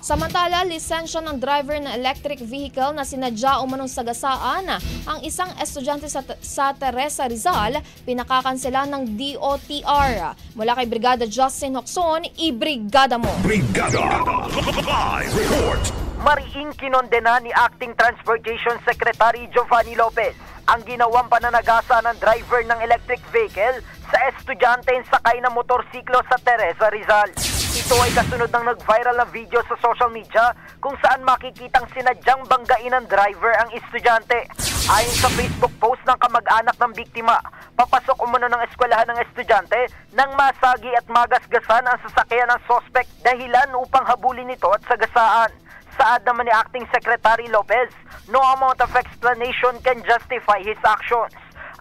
Samantala, lisensya ng driver ng electric vehicle na sinadya umanong sagasaan ang isang estudyante sa Teresa Rizal, pinakakansela ng DOTR. Mula kay Brigada Justin Hocson, ibrigada mo! Brigada! Live report! Mariing kinondena ni Acting Transportation Secretary Giovanni Lopez ang ginawang pananagasa ng driver ng electric vehicle sa estudyante sakay ng motorsiklo sa Teresa Rizal. Ito ay kasunod ng nag-viral na video sa social media kung saan makikitang sinadyang banggain ng driver ang estudyante. Ayon sa Facebook post ng kamag-anak ng biktima, papasok umano ng eskwelahan ng estudyante nang masagi at magasgasan ang sasakyan ng suspect dahilan upang habulin ito at sagasaan. Saad naman ni Acting Secretary Lopez, no amount of explanation can justify his actions.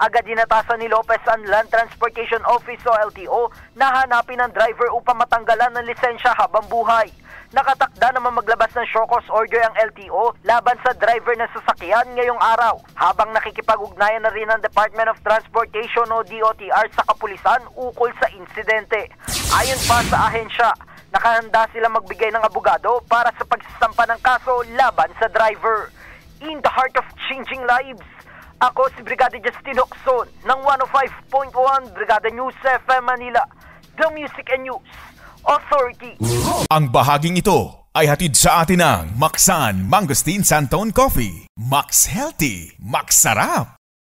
Agad dinatasan ni Lopez ang Land Transportation Office o LTO na hanapin ang driver upang matanggalan ng lisensya habang buhay. Nakatakda naman maglabas ng show cause order ang LTO laban sa driver ng sasakyan ngayong araw, habang nakikipag-ugnayan na rin ang Department of Transportation o DOTR sa kapulisan ukol sa insidente. Ayon pa sa ahensya, nakahanda sila magbigay ng abogado para sa pagsasampa ng kaso laban sa driver. In the heart of changing lives, ako si Brigada Justin Hocson ng 105.1 Brigada News FM Manila, The Music and News Authority. Ang bahaging ito ay hatid sa atin ng Maxan Mangosteen Santon Coffee. Max Healthy, Max Sarap.